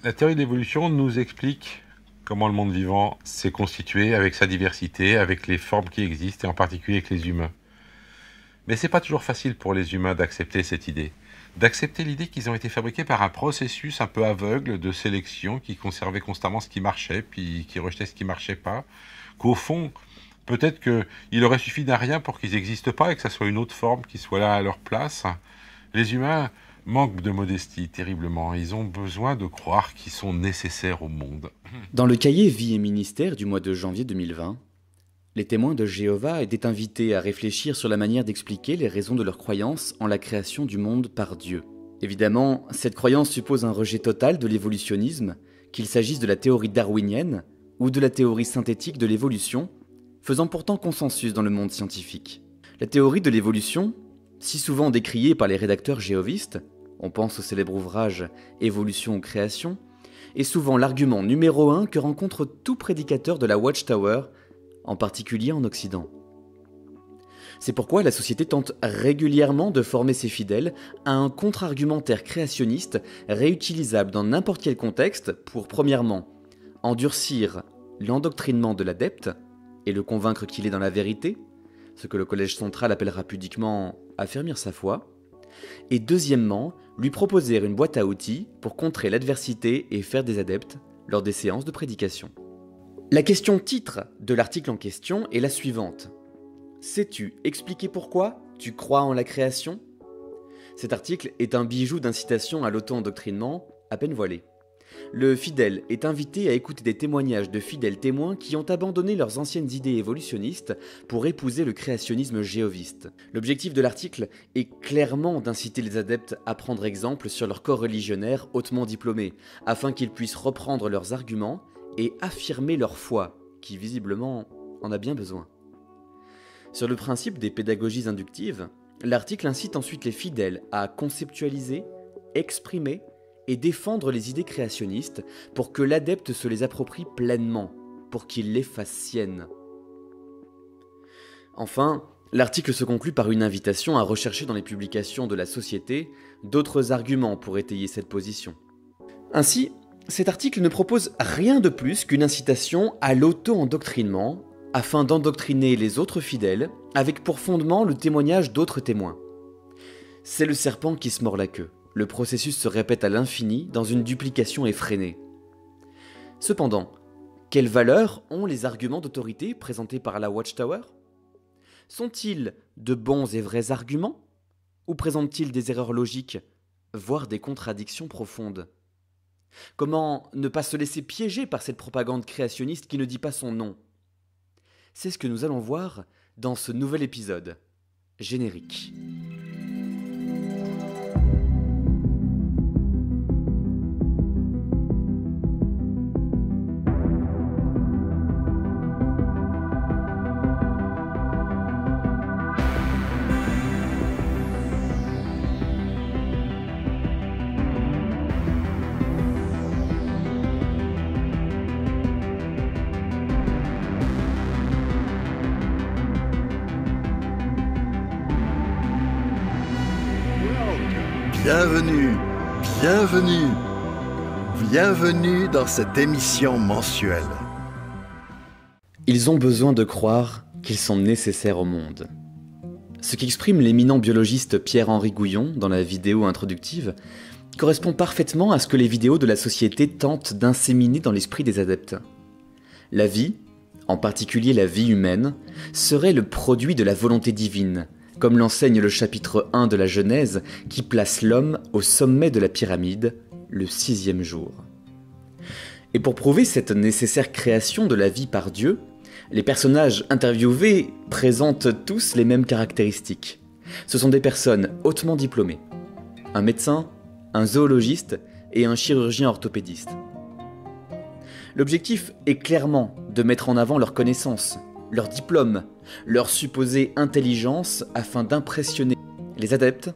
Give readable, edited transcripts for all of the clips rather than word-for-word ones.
La théorie de l'évolution nous explique comment le monde vivant s'est constitué avec sa diversité, avec les formes qui existent et en particulier avec les humains. Mais c'est pas toujours facile pour les humains d'accepter cette idée. D'accepter l'idée qu'ils ont été fabriqués par un processus un peu aveugle de sélection qui conservait constamment ce qui marchait, puis qui rejetait ce qui marchait pas. Qu'au fond, peut-être qu'il aurait suffi d'un rien pour qu'ils n'existent pas et que ça soit une autre forme qui soit là à leur place. Les humains manquent de modestie terriblement. Ils ont besoin de croire qu'ils sont nécessaires au monde. Dans le cahier Vie et Ministère du mois de janvier 2020, les témoins de Jéhovah étaient invités à réfléchir sur la manière d'expliquer les raisons de leur croyance en la création du monde par Dieu. Évidemment, cette croyance suppose un rejet total de l'évolutionnisme, qu'il s'agisse de la théorie darwinienne ou de la théorie synthétique de l'évolution, faisant pourtant consensus dans le monde scientifique. La théorie de l'évolution, si souvent décriée par les rédacteurs jéhovistes, on pense au célèbre ouvrage Évolution ou création, est souvent l'argument numéro 1 que rencontre tout prédicateur de la Watchtower, en particulier en Occident. C'est pourquoi la société tente régulièrement de former ses fidèles à un contre-argumentaire créationniste réutilisable dans n'importe quel contexte pour, premièrement, endurcir l'endoctrinement de l'adepte et le convaincre qu'il est dans la vérité, ce que le Collège central appellera pudiquement « affermir sa foi », et deuxièmement, lui proposer une boîte à outils pour contrer l'adversité et faire des adeptes lors des séances de prédication. La question titre de l'article en question est la suivante. Sais-tu expliquer pourquoi tu crois en la création ? Cet article est un bijou d'incitation à l'auto-endoctrinement à peine voilé. Le fidèle est invité à écouter des témoignages de fidèles témoins qui ont abandonné leurs anciennes idées évolutionnistes pour épouser le créationnisme jéhoviste. L'objectif de l'article est clairement d'inciter les adeptes à prendre exemple sur leurs corps religionnaires hautement diplômés, afin qu'ils puissent reprendre leurs arguments et affirmer leur foi, qui visiblement en a bien besoin. Sur le principe des pédagogies inductives, l'article incite ensuite les fidèles à conceptualiser, exprimer et défendre les idées créationnistes pour que l'adepte se les approprie pleinement, pour qu'il les fasse siennes. Enfin, l'article se conclut par une invitation à rechercher dans les publications de la société d'autres arguments pour étayer cette position. Ainsi, cet article ne propose rien de plus qu'une incitation à l'auto-endoctrinement afin d'endoctriner les autres fidèles avec pour fondement le témoignage d'autres témoins. C'est le serpent qui se mord la queue. Le processus se répète à l'infini dans une duplication effrénée. Cependant, quelle valeur ont les arguments d'autorité présentés par la Watchtower ? Sont-ils de bons et vrais arguments ? Ou présentent-ils des erreurs logiques, voire des contradictions profondes ? Comment ne pas se laisser piéger par cette propagande créationniste qui ne dit pas son nom ? C'est ce que nous allons voir dans ce nouvel épisode. Générique. Bienvenue, bienvenue, bienvenue dans cette émission mensuelle. Ils ont besoin de croire qu'ils sont nécessaires au monde. Ce qu'exprime l'éminent biologiste Pierre-Henri Gouillon dans la vidéo introductive correspond parfaitement à ce que les vidéos de la société tentent d'inséminer dans l'esprit des adeptes. La vie, en particulier la vie humaine, serait le produit de la volonté divine, comme l'enseigne le chapitre 1 de la Genèse qui place l'homme au sommet de la pyramide, le 6e jour. Et pour prouver cette nécessaire création de la vie par Dieu, les personnages interviewés présentent tous les mêmes caractéristiques. Ce sont des personnes hautement diplômées. Un médecin, un zoologiste et un chirurgien orthopédiste. L'objectif est clairement de mettre en avant leurs connaissances, leur diplôme, leur supposée intelligence afin d'impressionner les adeptes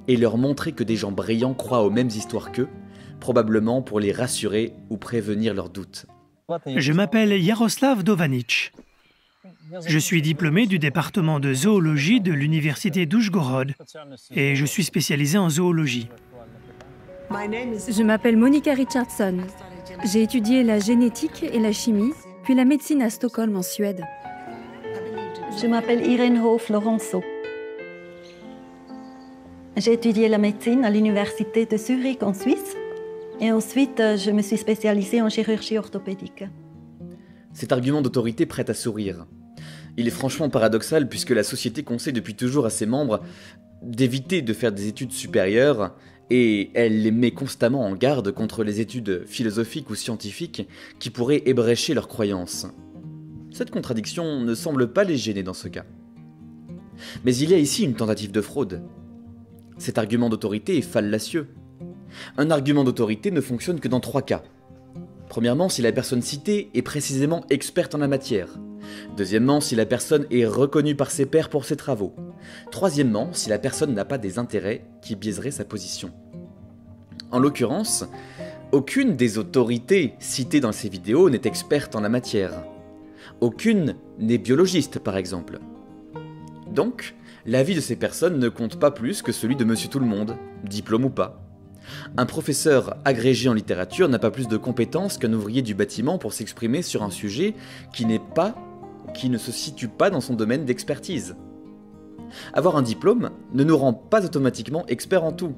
et leur montrer que des gens brillants croient aux mêmes histoires qu'eux, probablement pour les rassurer ou prévenir leurs doutes. Je m'appelle Jaroslav Dovanic. Je suis diplômé du département de zoologie de l'université d'Užhgorod et je suis spécialisé en zoologie. Je m'appelle Monica Richardson. J'ai étudié la génétique et la chimie, puis la médecine à Stockholm en Suède. Je m'appelle Irene Hof Lorenzo. J'ai étudié la médecine à l'université de Zurich en Suisse et ensuite je me suis spécialisée en chirurgie orthopédique. Cet argument d'autorité prête à sourire. Il est franchement paradoxal puisque la société conseille depuis toujours à ses membres d'éviter de faire des études supérieures et elle les met constamment en garde contre les études philosophiques ou scientifiques qui pourraient ébrécher leurs croyances. Cette contradiction ne semble pas les gêner dans ce cas. Mais il y a ici une tentative de fraude. Cet argument d'autorité est fallacieux. Un argument d'autorité ne fonctionne que dans 3 cas. Premièrement, si la personne citée est précisément experte en la matière. Deuxièmement, si la personne est reconnue par ses pairs pour ses travaux. Troisièmement, si la personne n'a pas des intérêts qui biaiseraient sa position. En l'occurrence, aucune des autorités citées dans ces vidéos n'est experte en la matière. Aucune n'est biologiste, par exemple. Donc, l'avis de ces personnes ne compte pas plus que celui de Monsieur Tout-le-Monde, diplôme ou pas. Un professeur agrégé en littérature n'a pas plus de compétences qu'un ouvrier du bâtiment pour s'exprimer sur un sujet qui ne se situe pas dans son domaine d'expertise. Avoir un diplôme ne nous rend pas automatiquement experts en tout.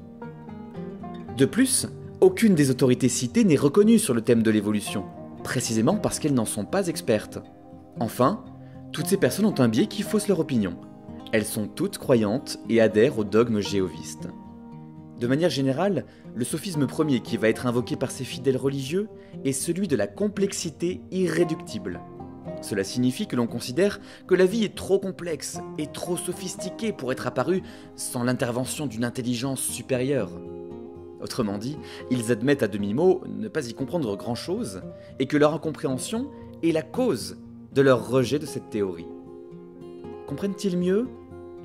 De plus, aucune des autorités citées n'est reconnue sur le thème de l'évolution, précisément parce qu'elles n'en sont pas expertes. Enfin, toutes ces personnes ont un biais qui fausse leur opinion. Elles sont toutes croyantes et adhèrent au dogme jéhoviste. De manière générale, le sophisme premier qui va être invoqué par ces fidèles religieux est celui de la complexité irréductible. Cela signifie que l'on considère que la vie est trop complexe et trop sophistiquée pour être apparue sans l'intervention d'une intelligence supérieure. Autrement dit, ils admettent à demi-mot ne pas y comprendre grand-chose et que leur incompréhension est la cause de leur rejet de cette théorie. Comprennent-ils mieux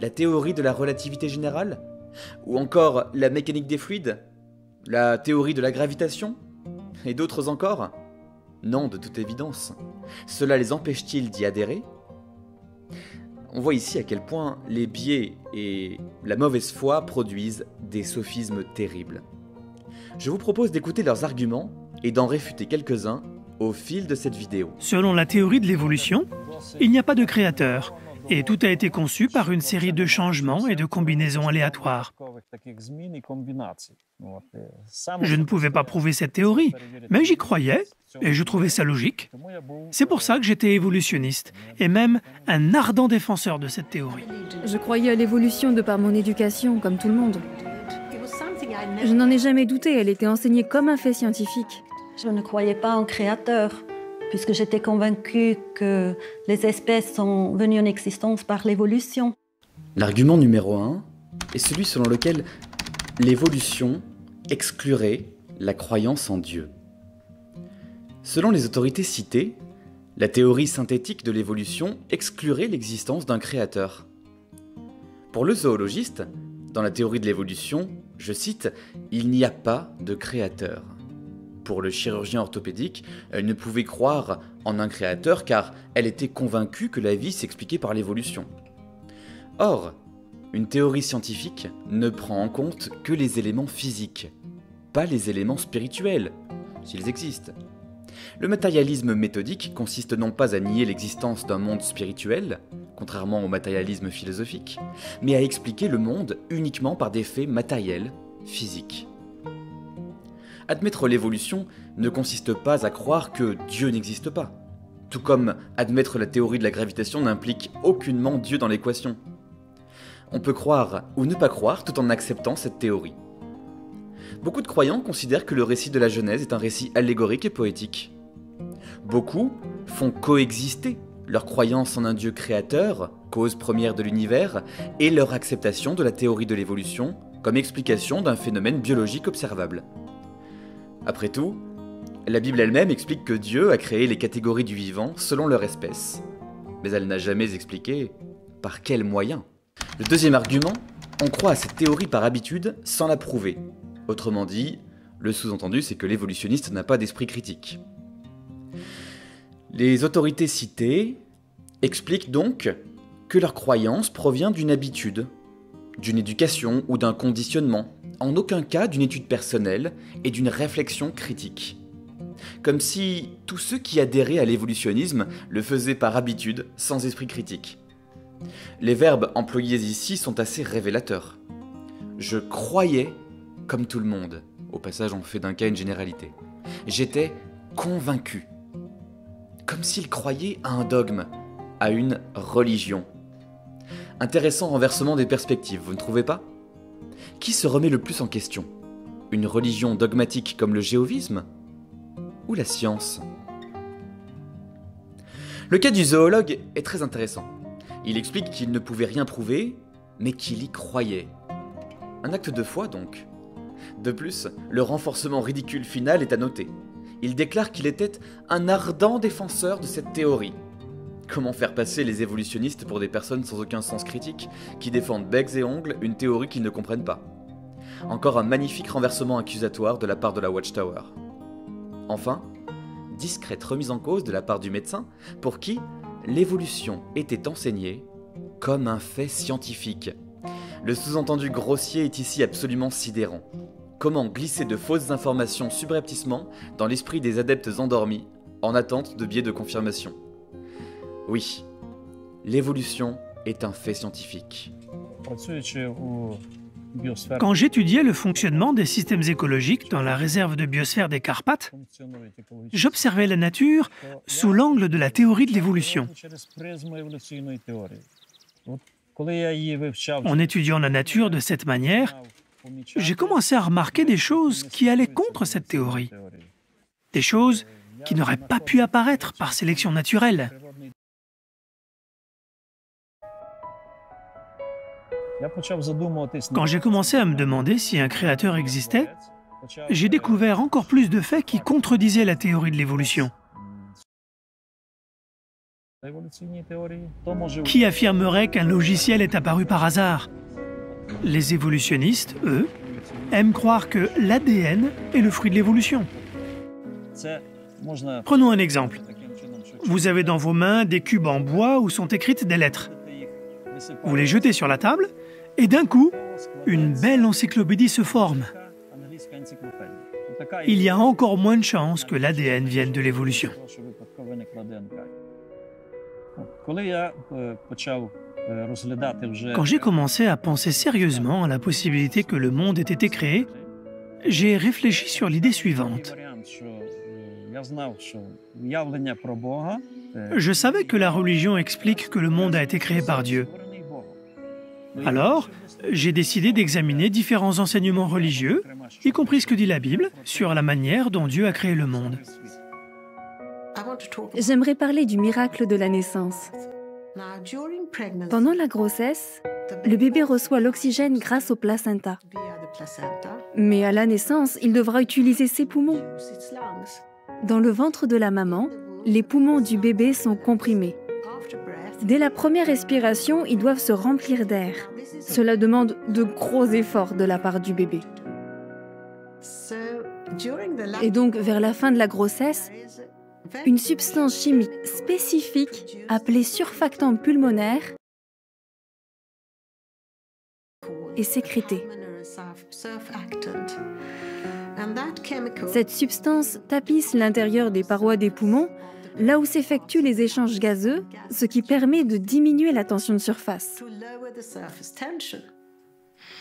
la théorie de la relativité générale ? Ou encore la mécanique des fluides, la théorie de la gravitation, et d'autres encore? Non, de toute évidence. Cela les empêche-t-il d'y adhérer? On voit ici à quel point les biais et la mauvaise foi produisent des sophismes terribles. Je vous propose d'écouter leurs arguments et d'en réfuter quelques-uns au fil de cette vidéo. Selon la théorie de l'évolution, il n'y a pas de créateur. Et tout a été conçu par une série de changements et de combinaisons aléatoires. Je ne pouvais pas prouver cette théorie, mais j'y croyais et je trouvais ça logique. C'est pour ça que j'étais évolutionniste et même un ardent défenseur de cette théorie. Je croyais à l'évolution de par mon éducation, comme tout le monde. Je n'en ai jamais douté, elle était enseignée comme un fait scientifique. Je ne croyais pas en créateur, puisque j'étais convaincue que les espèces sont venues en existence par l'évolution. L'argument numéro 1 est celui selon lequel l'évolution exclurait la croyance en Dieu. Selon les autorités citées, la théorie synthétique de l'évolution exclurait l'existence d'un créateur. Pour le zoologiste, dans la théorie de l'évolution, je cite, « Il n'y a pas de créateur ». Pour le chirurgien orthopédique, elle ne pouvait croire en un créateur car elle était convaincue que la vie s'expliquait par l'évolution. Or, une théorie scientifique ne prend en compte que les éléments physiques, pas les éléments spirituels, s'ils existent. Le matérialisme méthodique consiste non pas à nier l'existence d'un monde spirituel, contrairement au matérialisme philosophique, mais à expliquer le monde uniquement par des faits matériels, physiques. Admettre l'évolution ne consiste pas à croire que Dieu n'existe pas, tout comme admettre la théorie de la gravitation n'implique aucunement Dieu dans l'équation. On peut croire ou ne pas croire tout en acceptant cette théorie. Beaucoup de croyants considèrent que le récit de la Genèse est un récit allégorique et poétique. Beaucoup font coexister leur croyance en un Dieu créateur, cause première de l'univers, et leur acceptation de la théorie de l'évolution comme explication d'un phénomène biologique observable. Après tout, la Bible elle-même explique que Dieu a créé les catégories du vivant selon leur espèce. Mais elle n'a jamais expliqué par quels moyens. Le deuxième argument, on croit à cette théorie par habitude sans la prouver. Autrement dit, le sous-entendu c'est que l'évolutionniste n'a pas d'esprit critique. Les autorités citées expliquent donc que leur croyance provient d'une habitude, d'une éducation ou d'un conditionnement, en aucun cas d'une étude personnelle et d'une réflexion critique. Comme si tous ceux qui adhéraient à l'évolutionnisme le faisaient par habitude, sans esprit critique. Les verbes employés ici sont assez révélateurs. Je croyais comme tout le monde. Au passage, on fait d'un cas une généralité. J'étais convaincu. Comme s'il croyait à un dogme, à une religion. Intéressant renversement des perspectives, vous ne trouvez pas? Qui se remet le plus en question? Une religion dogmatique comme le jéhovisme? Ou la science? Le cas du zoologue est très intéressant. Il explique qu'il ne pouvait rien prouver, mais qu'il y croyait. Un acte de foi donc. De plus, le renforcement ridicule final est à noter. Il déclare qu'il était un ardent défenseur de cette théorie. Comment faire passer les évolutionnistes pour des personnes sans aucun sens critique, qui défendent becs et ongles une théorie qu'ils ne comprennent pas? Encore un magnifique renversement accusatoire de la part de la Watchtower. Enfin, discrète remise en cause de la part du médecin, pour qui l'évolution était enseignée comme un fait scientifique. Le sous-entendu grossier est ici absolument sidérant. Comment glisser de fausses informations subrepticement dans l'esprit des adeptes endormis, en attente de biais de confirmation? Oui, l'évolution est un fait scientifique. Quand j'étudiais le fonctionnement des systèmes écologiques dans la réserve de biosphère des Carpates, j'observais la nature sous l'angle de la théorie de l'évolution. En étudiant la nature de cette manière, j'ai commencé à remarquer des choses qui allaient contre cette théorie. Des choses qui n'auraient pas pu apparaître par sélection naturelle. Quand j'ai commencé à me demander si un créateur existait, j'ai découvert encore plus de faits qui contredisaient la théorie de l'évolution. Qui affirmerait qu'un logiciel est apparu par hasard? Les évolutionnistes, eux, aiment croire que l'ADN est le fruit de l'évolution. Prenons un exemple. Vous avez dans vos mains des cubes en bois où sont écrites des lettres. Vous les jetez sur la table et d'un coup, une belle encyclopédie se forme. Il y a encore moins de chances que l'ADN vienne de l'évolution. Quand j'ai commencé à penser sérieusement à la possibilité que le monde ait été créé, j'ai réfléchi sur l'idée suivante. Je savais que la religion explique que le monde a été créé par Dieu. Alors, j'ai décidé d'examiner différents enseignements religieux, y compris ce que dit la Bible, sur la manière dont Dieu a créé le monde. J'aimerais parler du miracle de la naissance. Pendant la grossesse, le bébé reçoit l'oxygène grâce au placenta. Mais à la naissance, il devra utiliser ses poumons. Dans le ventre de la maman, les poumons du bébé sont comprimés. Dès la première respiration, ils doivent se remplir d'air. Cela demande de gros efforts de la part du bébé. Et donc, vers la fin de la grossesse, une substance chimique spécifique appelée surfactant pulmonaire est sécrétée. Cette substance tapisse l'intérieur des parois des poumons, là où s'effectuent les échanges gazeux, ce qui permet de diminuer la tension de surface.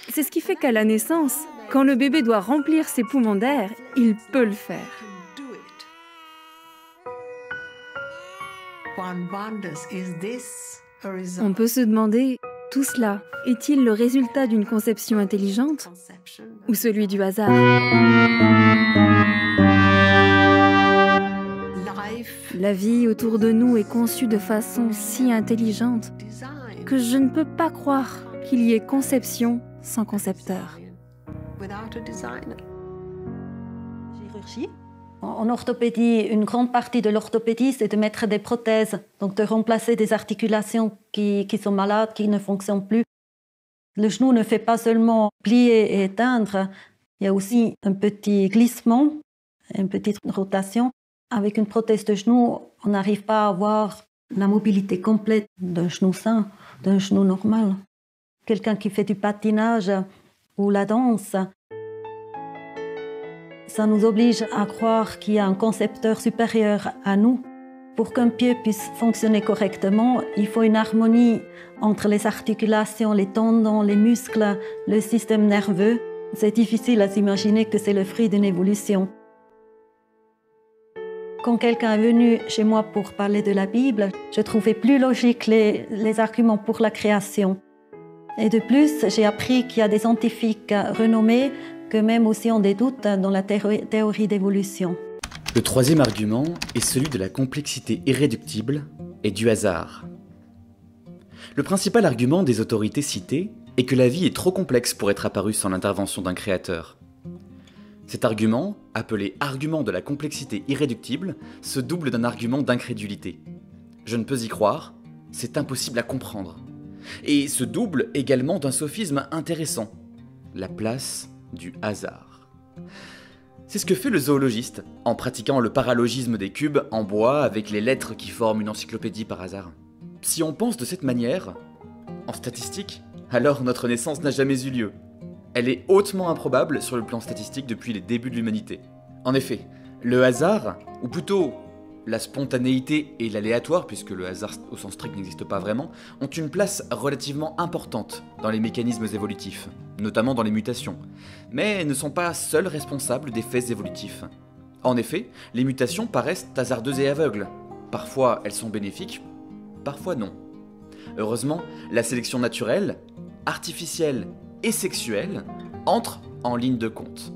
C'est ce qui fait qu'à la naissance, quand le bébé doit remplir ses poumons d'air, il peut le faire. On peut se demander, tout cela est-il le résultat d'une conception intelligente ou celui du hasard? La vie autour de nous est conçue de façon si intelligente que je ne peux pas croire qu'il y ait conception sans concepteur. Chirurgie. En orthopédie, une grande partie de l'orthopédie, c'est de mettre des prothèses, donc de remplacer des articulations qui sont malades, qui ne fonctionnent plus. Le genou ne fait pas seulement plier et éteindre, il y a aussi un petit glissement, une petite rotation. Avec une prothèse de genou, on n'arrive pas à avoir la mobilité complète d'un genou sain, d'un genou normal. Quelqu'un qui fait du patinage ou la danse, Ça nous oblige à croire qu'il y a un concepteur supérieur à nous. Pour qu'un pied puisse fonctionner correctement, il faut une harmonie entre les articulations, les tendons, les muscles, le système nerveux. C'est difficile à s'imaginer que c'est le fruit d'une évolution. Quand quelqu'un est venu chez moi pour parler de la Bible, je trouvais plus logique les arguments pour la création. Et de plus, j'ai appris qu'il y a des scientifiques renommés que même aussi ont des doutes dans la théorie d'évolution. Le troisième argument est celui de la complexité irréductible et du hasard. Le principal argument des autorités citées est que la vie est trop complexe pour être apparue sans l'intervention d'un créateur. Cet argument, appelé argument de la complexité irréductible, se double d'un argument d'incrédulité. Je ne peux y croire, c'est impossible à comprendre. Et se double également d'un sophisme intéressant, la place du hasard. C'est ce que fait le zoologiste, en pratiquant le paralogisme des cubes en bois avec les lettres qui forment une encyclopédie par hasard. Si on pense de cette manière, en statistique, alors notre naissance n'a jamais eu lieu. Elle est hautement improbable sur le plan statistique depuis les débuts de l'humanité. En effet, le hasard, ou plutôt la spontanéité et l'aléatoire, puisque le hasard au sens strict n'existe pas vraiment, ont une place relativement importante dans les mécanismes évolutifs, notamment dans les mutations, mais ne sont pas seuls responsables des faits évolutifs. En effet, les mutations paraissent hasardeuses et aveugles. Parfois elles sont bénéfiques, parfois non. Heureusement, la sélection naturelle, artificielle et sexuelle entre en ligne de compte.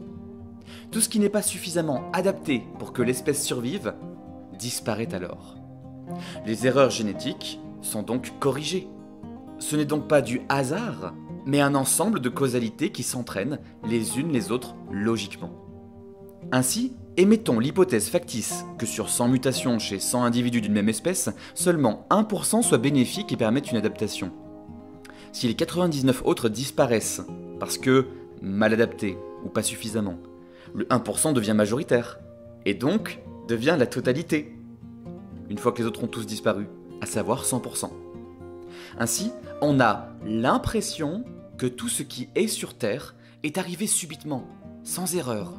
Tout ce qui n'est pas suffisamment adapté pour que l'espèce survive disparaît alors. Les erreurs génétiques sont donc corrigées. Ce n'est donc pas du hasard, mais un ensemble de causalités qui s'entraînent les unes les autres logiquement. Ainsi, émettons l'hypothèse factice que sur 100 mutations chez 100 individus d'une même espèce, seulement 1% soient bénéfiques et permettent une adaptation. Si les 99 autres disparaissent parce que mal adaptés ou pas suffisamment, le 1% devient majoritaire, et donc devient la totalité, une fois que les autres ont tous disparu, à savoir 100%. Ainsi, on a l'impression que tout ce qui est sur Terre est arrivé subitement, sans erreur,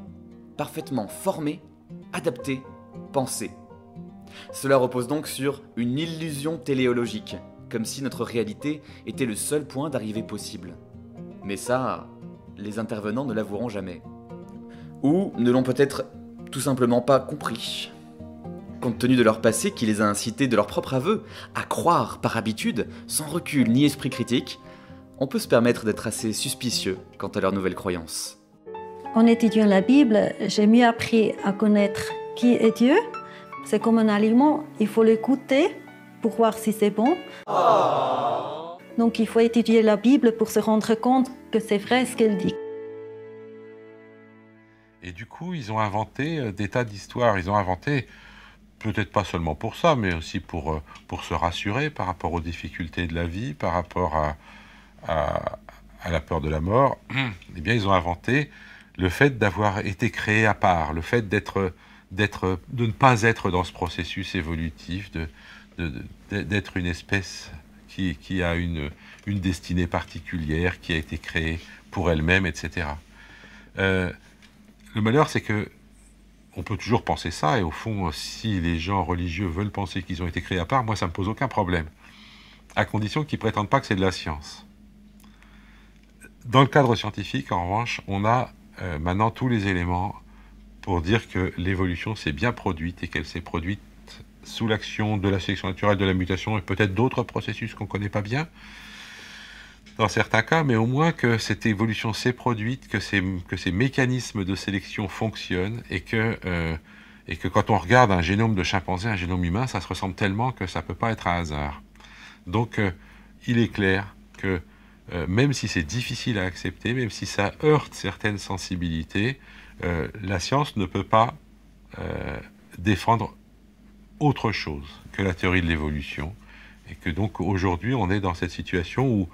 parfaitement formé, adapté, pensé. Cela repose donc sur une illusion téléologique, comme si notre réalité était le seul point d'arrivée possible. Mais ça, les intervenants ne l'avoueront jamais. Ou ne l'ont peut-être tout simplement pas compris. Compte tenu de leur passé qui les a incités de leur propre aveu à croire par habitude, sans recul ni esprit critique, on peut se permettre d'être assez suspicieux quant à leurs nouvelles croyances. En étudiant la Bible, j'ai mieux appris à connaître qui est Dieu. C'est comme un aliment, il faut l'écouter pour voir si c'est bon. Donc il faut étudier la Bible pour se rendre compte que c'est vrai ce qu'elle dit. Et du coup, ils ont inventé des tas d'histoires. Ils ont inventé, peut-être pas seulement pour ça, mais aussi pour se rassurer par rapport aux difficultés de la vie, par rapport à la peur de la mort. Eh bien, ils ont inventé le fait d'avoir été créé à part, le fait de ne pas être dans ce processus évolutif, d'être une espèce qui a une destinée particulière, qui a été créée pour elle-même, etc. Le malheur, c'est que on peut toujours penser ça, et au fond, si les gens religieux veulent penser qu'ils ont été créés à part, moi, ça ne me pose aucun problème, à condition qu'ils ne prétendent pas que c'est de la science. Dans le cadre scientifique, en revanche, on a maintenant tous les éléments pour dire que l'évolution s'est bien produite, et qu'elle s'est produite sous l'action de la sélection naturelle, de la mutation, et peut-être d'autres processus qu'on ne connaît pas bien, dans certains cas, mais au moins que cette évolution s'est produite, que ces mécanismes de sélection fonctionnent, et que quand on regarde un génome de chimpanzé, un génome humain, ça se ressemble tellement que ça ne peut pas être un hasard. Donc, il est clair que même si c'est difficile à accepter, même si ça heurte certaines sensibilités, la science ne peut pas défendre autre chose que la théorie de l'évolution, et que donc aujourd'hui on est dans cette situation où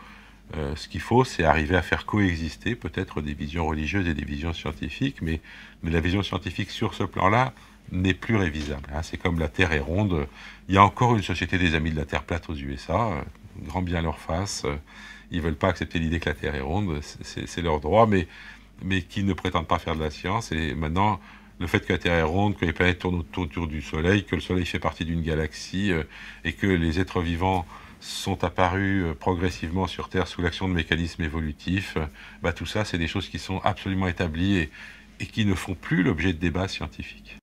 ce qu'il faut, c'est arriver à faire coexister peut-être des visions religieuses et des visions scientifiques, mais la vision scientifique sur ce plan-là n'est plus révisable. Hein. C'est comme la Terre est ronde. Il y a encore une société des amis de la Terre plate aux USA, grand bien leur face. Ils ne veulent pas accepter l'idée que la Terre est ronde, c'est leur droit, mais mais qui ne prétendent pas faire de la science. Et maintenant, le fait que la Terre est ronde, que les planètes tournent autour du Soleil, que le Soleil fait partie d'une galaxie, et que les êtres vivants sont apparus progressivement sur Terre sous l'action de mécanismes évolutifs, tout ça, c'est des choses qui sont absolument établies et qui ne font plus l'objet de débats scientifiques.